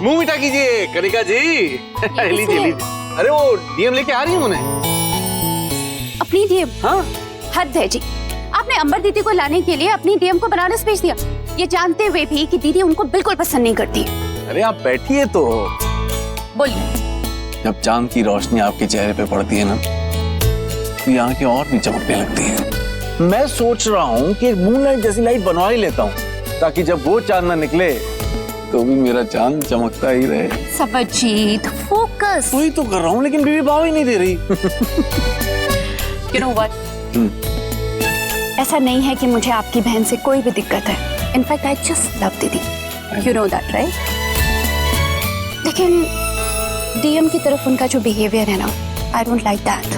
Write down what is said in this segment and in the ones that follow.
मुंह मीठा कीजिए कनिका जी। लीजिए लीजिए। अरे वो डीएम लेके आ रही हूँ उन्हें। अपनी डीएम? हाँ। हद है जी, आपने अंबर दीदी को लाने के लिए अपनी डीएम को बनारस भेज दिया, ये जानते हुए भी कि दीदी उनको बिल्कुल पसंद नहीं करती। अरे आप बैठिए तो। बोलिए। जब चांद की रोशनी आपके चेहरे पे पड़ती है ना, तो यहाँ की और भी चमकने लगती है। मैं सोच रहा हूँ कि एक मूनलाइट जैसी लाइट बनवा ही लेता हूँ, ताकि जब वो चांद ना निकले तो भी मेरा चांद चमकता ही रहे। सबजीत, फोकस। वही तो कर रहा हूँ, लेकिन बीवी भाव ही नहीं दे रही। You know what? ऐसा नहीं है कि मुझे आपकी बहन से कोई भी दिक्कत है। इनफैक्ट आई जस्ट लव दीदी। You know that, right? लेकिन डीएम की तरफ उनका जो बिहेवियर है ना, I don't like that.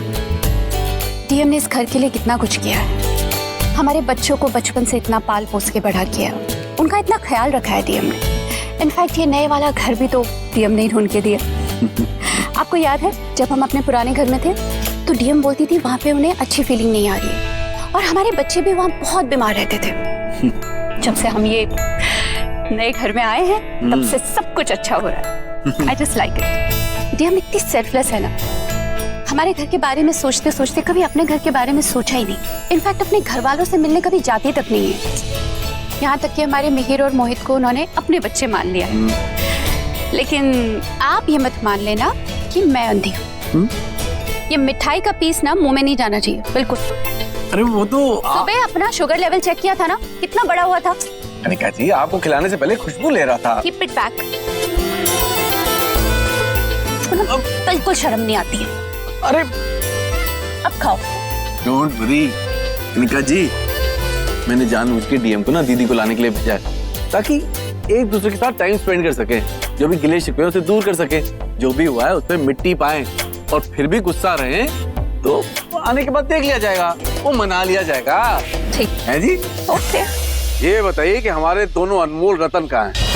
DM ने इस घर के लिए कितना कुछ किया है, हमारे बच्चों को बचपन से इतना पाल पोस के बड़ा किया, उनका इतना ख्याल रखा है डीएम ने। इनफैक्ट ये नए वाला घर भी तो डीएम ने ही ढूंढ के दिया। आपको याद है जब हम अपने पुराने घर में थे तो डीएम बोलती थी वहां पे उन्हें अच्छी फीलिंग नहीं आ रही है, और हमारे बच्चे भी वहां बहुत बीमार रहते थे। जब से हम ये नए घर में आए हैं तब से सब कुछ अच्छा हो रहा है। I just like it. DM इतनी सेल्फलेस है ना, हमारे घर के बारे में सोचते सोचते कभी अपने घर के बारे में सोचा ही नहीं। इनफैक्ट अपने घर वालों से मिलने कभी जाती तक नहीं है। यहाँ तक कि हमारे मिहिर और मोहित को उन्होंने अपने बच्चे मान लिया है। लेकिन आप ये मत मान लेना कि मैं अंधी हूँ। ये मिठाई का पीस ना मुंह में नहीं जाना चाहिए बिल्कुल। अरे वो तो सुबह अपना शुगर लेवल चेक किया था ना, कितना बड़ा हुआ था। कनिका जी आपको खिलाने से पहले खुशबू ले रहा था। Keep it back. बिल्कुल शर्म नहीं आती है। अरे अब खाओ। डोंट वरी कनिका जी, मैंने जानबूझ के डीएम को ना दीदी को लाने के लिए भेजा है, ताकि एक दूसरे के साथ टाइम स्पेंड कर सके, जो भी गिले शिकवे उसे दूर कर सके, जो भी हुआ है उसमें मिट्टी पाए, और फिर भी गुस्सा रहे तो आने के बाद देख लिया जाएगा, वो मना लिया जाएगा। ठीक है जी। ओके। ये बताइए कि हमारे दोनों अनमोल रतन कहाँ हैं?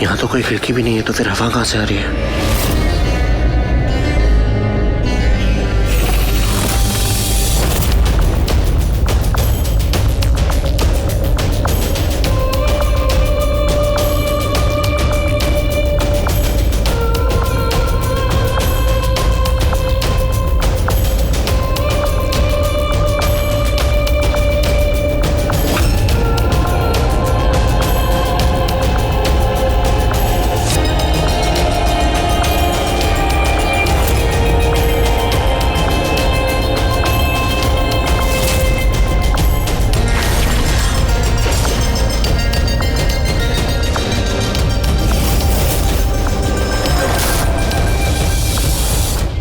यहाँ तो कोई खिड़की भी नहीं है, तो फिर हवा कहाँ से आ रही है?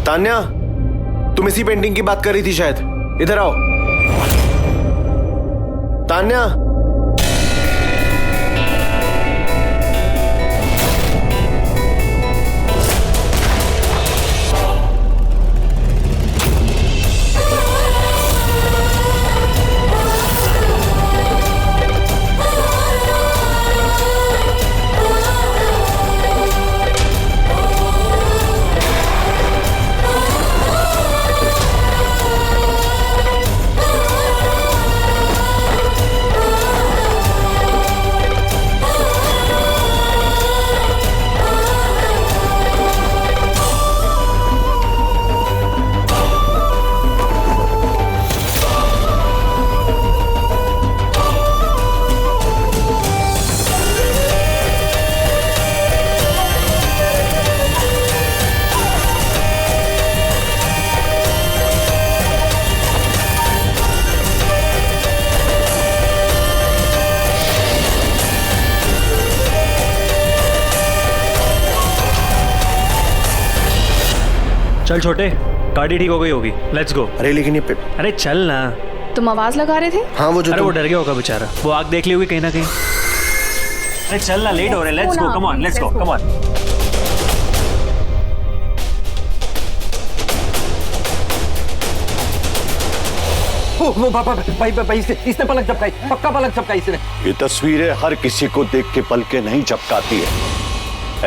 तान्या, तुम इसी पेंटिंग की बात कर रही थी शायद। इधर आओ। तान्या, चल छोटे, गाड़ी ठीक हो गई होगी, लेट्स गो। अरे लेकिन ये अरे चल ना। तुम आवाज लगा रहे थे? हाँ वो जो अरे वो डर गया होगा बेचारा, वो आग देख ली होगी कहीं ना कहीं। अरे चल ना, लेट हो रहे, let's go, come on, let's go, come on. भाई इसने पलक झपकाई, पक्का पलक झपकाई इसने। ये तस्वीरें हर किसी को देख के पलकें नहीं झपकाती है,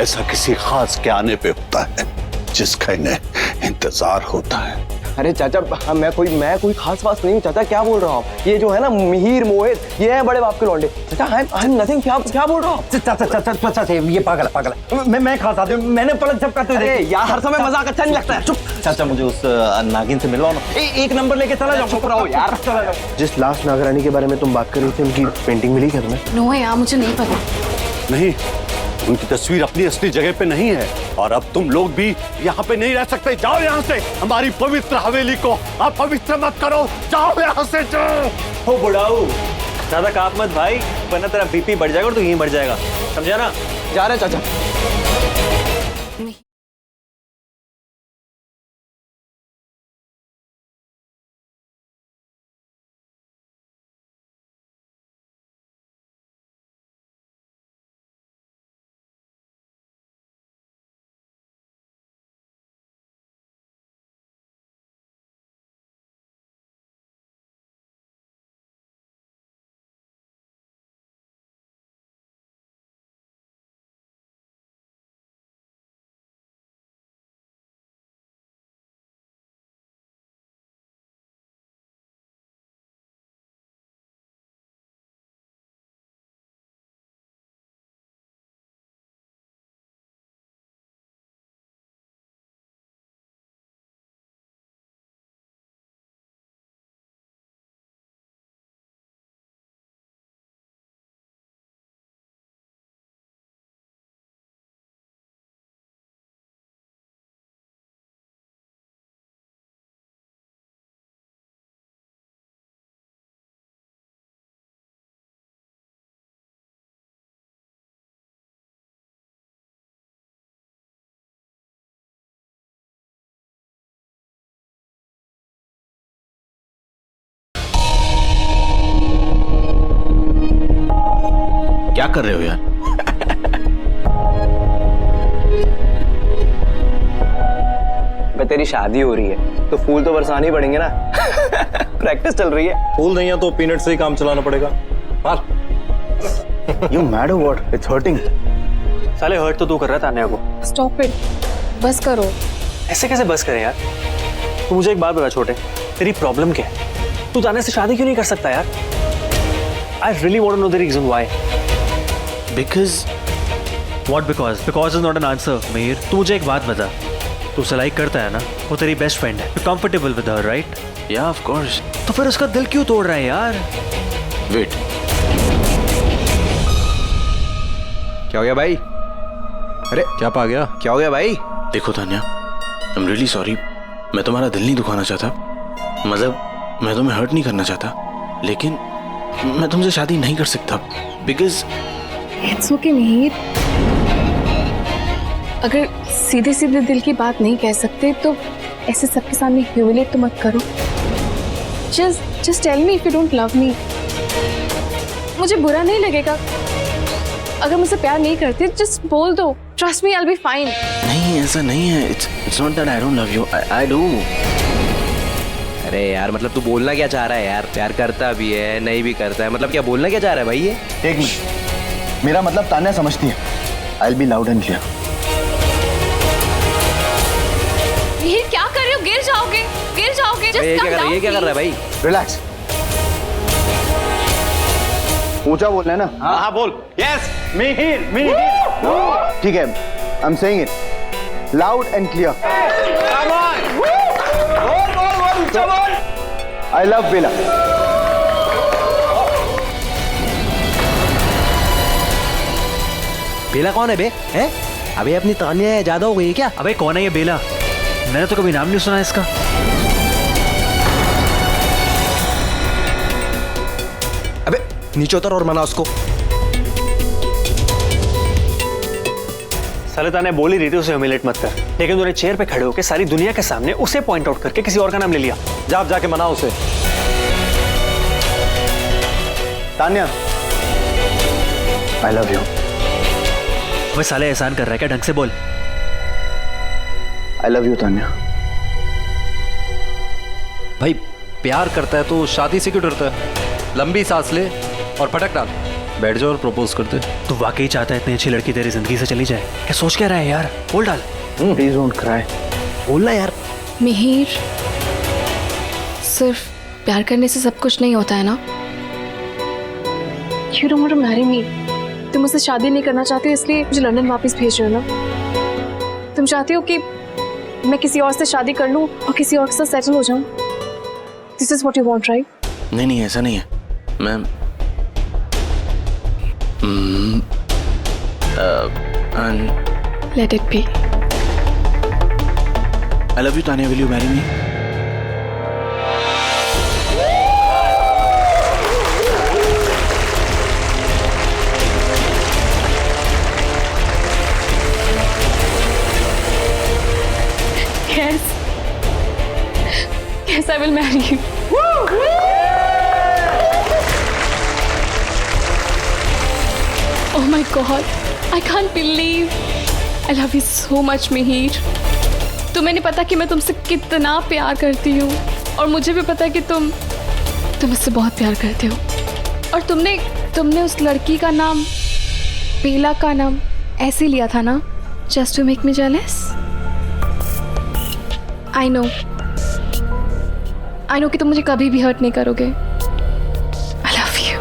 ऐसा किसी खास के आने पे होता है जिसका इन्हें इंतजार होता है। अरे चाचा मैं कोई खास बात नहीं हूँ चाचा, क्या बोल रहा हूँ? ये जो है ना मिहिर मोहित, ये है बड़े बाप के लौंडे। चाचा आई एम नथिंग, क्या बोल रहा हूँ? चाचा ये पागल है। मैं खास आदमी, मैंने पलक झपकाते हुए देखी। यार हर समय मजाक अच्छा नहीं लगता है। चुप चाचा, मुझे उस नागिन से मिलवाओ ना, एक नंबर लेके चला जाओ। चुप रहो यार, चला जाओ। जिस लास्ट नागरानी के बारे में तुम बात कर रही थी, उनकी पेंटिंग मिली क्या तुम्हें? नो यार, मुझे नहीं पता। नहीं, उनकी तस्वीर अपनी असली जगह पे नहीं है और अब तुम लोग भी यहाँ पे नहीं रह सकते। जाओ यहाँ से, हमारी पवित्र हवेली को आप पवित्र मत करो। जाओ यहाँ से, जाओ। हो बुढ़ाऊ, ज्यादा काप मत भाई, वरना तेरा बीपी बढ़ जाएगा और तू यहीं बढ़ जाएगा, समझा ना? जा रहे चाचा। क्या कर रहे हो यार? तेरी शादी हो रही है तो फूल तो बरसाने ही पड़ेंगे ना। प्रैक्टिस चल रही है। फूल नहीं है तो पीनट से ही काम चलाना पड़ेगा। You mad or what? It's hurting. साले हर्ट तो तू कर रहा था तान्या को। स्टॉप इट, बस करो। ऐसे कैसे बस करे यार? तू मुझे एक बात बता छोटे, तेरी प्रॉब्लम क्या है? तू तान्या से शादी क्यों नहीं कर सकता यार? I really want to know the reason why. Because What because? Because is not an answer, Mir. तू मुझे एक बात बता, तू उसे लाइक करता है ना? वो तेरी बेस्ट फ्रेंड है, you comfortable with her, right? yeah, of course. तो फिर उसका दिल क्यों तोड़ रहा है यार? Wait. क्या हो गया भाई? अरे क्या पा गया? क्या हो गया भाई? देखो तान्या, I'm really sorry. मैं तुम्हारा दिल नहीं दुखाना चाहता, मतलब मैं तुम्हें हर्ट नहीं करना चाहता, लेकिन मैं तुमसे शादी नहीं कर सकता बिकॉज इट्स ओके मिहिर, अगर सीधे सीधे दिल की बात नहीं कह सकते तो ऐसे सबके सामने ह्यूमिलेट तो मत करो। Just tell me if you don't love me. मुझे बुरा नहीं लगेगा अगर मुझसे प्यार नहीं करते, जस्ट बोल दो। Trust me, I will be fine. नहीं, ऐसा नहीं है। It's not that I don't love you, I do. अरे यार मतलब तू बोलना क्या चाह रहा है यार? प्यार करता भी है, नहीं भी करता है, मतलब क्या बोलना क्या चाह रहा है भाई ये? एक मिनट, मेरा मतलब तान्या समझती है। I'll be loud and clear. Mihir क्या कर रहे हो? गिर जाओगे, गिर जाओगे। ये क्या कर रहा है भाई? Relax. ऊंचा बोलना है ना? हाँ बोल। यस, मिहिर मिहिर। ठीक है, I'm saying it loud and clear. I love Bella. बेला कौन है बे? हैं? अबे अपनी तान्या ज्यादा हो गई क्या? अबे कौन है ये बेला? मैंने तो कभी नाम नहीं सुना इसका। अबे नीचे उतर और मना उसको। साले तान्या बोल ही रही थी उसे ह्यूमिलेट मत कर, लेकिन तूने चेयर पे खड़े होकर सारी दुनिया के सामने उसे पॉइंट आउट करके किसी और का नाम ले लिया। जा जाके मना उसे। Tanya, I love you. अबे साले एहसान कर रहा है क्या? ढंग से बोल। I love you Tanya. भाई प्यार करता है तो शादी से क्यों डरता है? लंबी सांस ले और पटक डाल, बैठ जाओ और प्रपोज कर दे। तू वाकई चाहता है इतनी अच्छी लड़की तेरी जिंदगी से चली जाए? क्या सोच क्या रहा है यार? बोल डाल। प्लीज डोंट क्राई, बोलना यार। मिहिर, सिर्फ प्यार करने से सब कुछ नहीं होता है ना। You don't want to marry me. तुम मुझसे शादी नहीं करना चाहते हो इसलिए मुझे लंदन वापस भेज रहे हो ना। तुम चाहते हो कि मैं किसी और से शादी कर लूं और किसी और के साथ सेटल हो जाऊं। This is what you want, right? नहीं नहीं, ऐसा नहीं है ma'am. Let it be. I love you, Tanya. Will you marry me? Yes. Yes, I will marry you. Oh my God, I can't believe. I love you so much, Mihir. तुम्हें नहीं पता कि मैं तुमसे कितना प्यार करती हूँ और मुझे भी पता है कि तुम मुझसे बहुत प्यार करते हो। और तुमने उस लड़की का नाम, बेला का नाम ऐसे लिया था ना, just to make me jealous. I know कि तुम मुझे कभी भी हर्ट नहीं करोगे। I love you.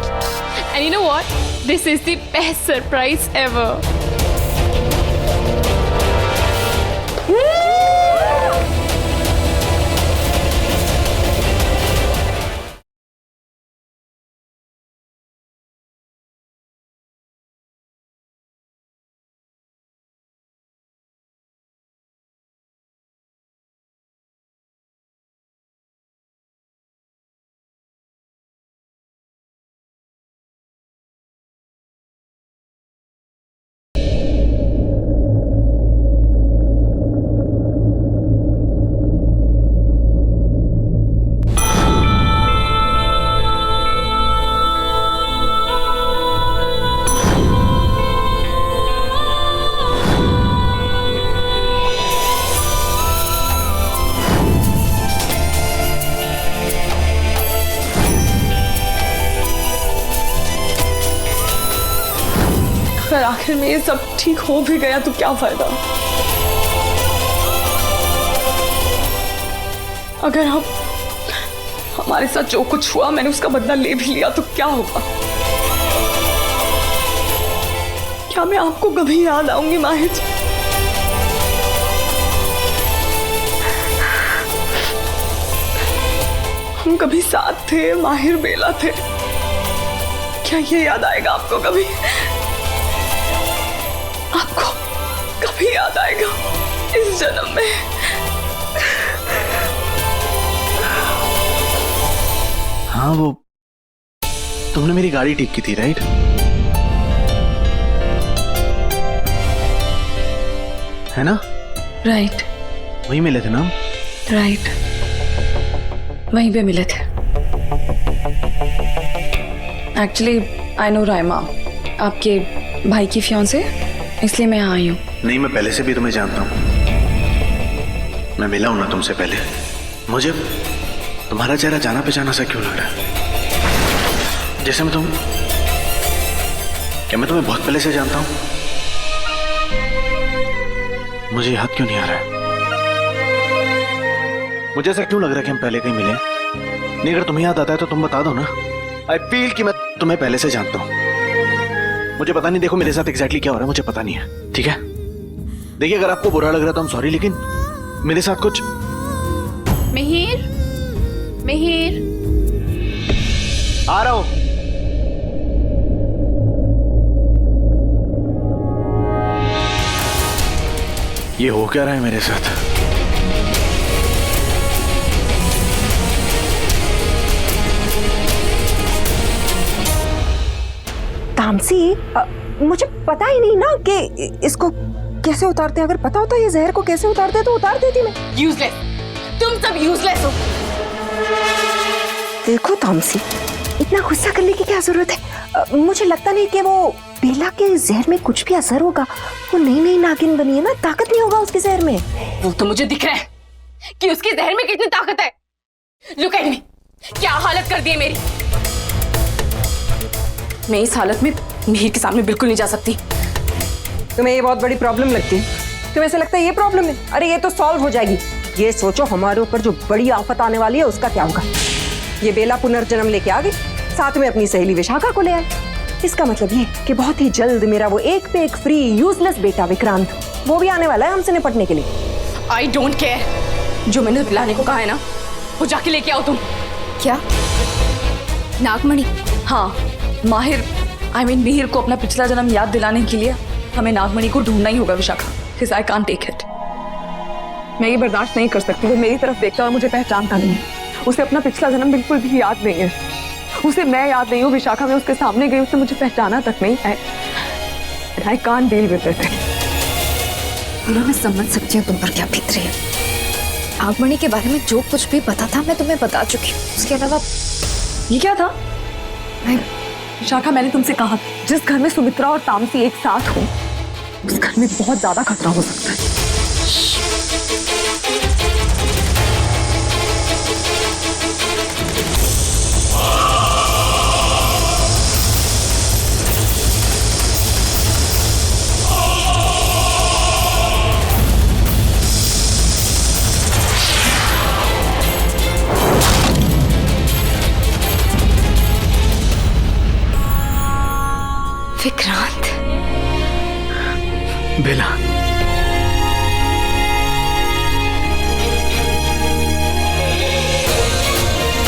And you know what? This is the best surprise ever. अगर आखिर में ये सब ठीक हो भी गया तो क्या फायदा? अगर हमारे साथ जो कुछ हुआ मैंने उसका बदला ले भी लिया तो क्या होगा? क्या मैं आपको कभी याद आऊंगी माहिर? हम कभी साथ थे, माहिर बेला थे। क्या ये याद आएगा आपको कभी? आपको कभी याद आएगा इस जन्म में? हाँ, वो तुमने मेरी गाड़ी ठीक की थी, राइट? है ना? राइट। वही मिले थे ना? राइट, वहीं पे मिले थे। एक्चुअली आई नो रायमा, आपके भाई की फियांसे, इसलिए मैं यहाँ आई हूँ। नहीं, मैं पहले से भी तुम्हें जानता हूँ। मैं मिला हूं ना तुमसे पहले। मुझे तुम्हारा चेहरा जाना पहचाना सा क्यों लग रहा है? जैसे मैं तुम्हें बहुत पहले से जानता हूँ। मुझे याद क्यों नहीं आ रहा है? मुझे ऐसा क्यों लग रहा है कि हम पहले कहीं मिले? नहीं, अगर तुम्हें याद आता है तो तुम बता दो ना। आई फील कि मैं तुम्हें पहले से जानता हूँ। मुझे पता नहीं, देखो मेरे साथ एग्जैक्टली क्या हो रहा है मुझे पता नहीं है, ठीक है? देखिए, अगर आपको बुरा लग रहा तो I'm सॉरी, लेकिन मेरे साथ कुछ। मिहिर, मिहिर, आ रहा हूं। ये हो क्या रहा है मेरे साथ? तामसी, मुझे पता ही नहीं ना कि इसको कैसे उतारते हैं। अगर पता होता ये जहर को कैसे उतारते तो उतार देती मैं। यूजलेस, तुम सब यूजलेस हो। देखो तामसी, इतना गुस्सा करने की क्या जरूरत है? मुझे लगता नहीं कि वो बेला के जहर में कुछ भी असर होगा। वो नई नई नागिन बनी है ना, ताकत नहीं होगा उसके जहर में। वो तो मुझे दिख रहा है कि उसके जहर में कितनी ताकत है। लुक एट मी, क्या हालत कर दी है मेरी। मैं इस हालत में मिहिर के सामने बिल्कुल नहीं जा सकती। तुम्हें ये बहुत बड़ी प्रॉब्लम लगती है? तुम्हें ऐसा लगता है ये प्रॉब्लम है? अरे ये तो सॉल्व हो जाएगी। ये सोचो हमारे ऊपर जो बड़ी आफत आने वाली है उसका क्या होगा। ये बेला पुनर्जन्म लेके आ गई, साथ में अपनी सहेली विशाखा को ले आई। इसका मतलब ये कि बहुत ही जल्द मेरा वो एक पे एक फ्री यूजलेस बेटा विक्रांत, वो भी आने वाला है हमसे निपटने के लिए। आई डोंट केयर, जो मैंने लाने को कहा है ना वो जाके लेके आओ तुम। क्या? नागमणि? हाँ, माहिर मिहिर को अपना पिछला जन्म याद दिलाने के लिए हमें नागमणि को ढूंढना ही होगा Vishakha. Because I can't take it. मैं ये बर्दाश्त नहीं कर सकती। वो मेरी तरफ देखता और मुझे पहचानता नहीं है। उसे अपना पिछला जन्म बिल्कुल भी याद नहीं है। उसे मैं याद नहीं हूँ। विशाखा में उसके सामने गई, उसने मुझे पहचाना तक नहीं है। I can't deal with it. मैं समझ सकती हूँ तुम पर क्या बीत रही है। नागमणि के बारे में जो कुछ भी पता था मैं तुम्हें बता चुकी हूँ। उसके अलावा ये क्या था? विशाखा, मैंने तुमसे कहा जिस घर में सुमित्रा और तामसी एक साथ हो उस घर में बहुत ज्यादा खतरा हो सकता है। विक्रांत। बेला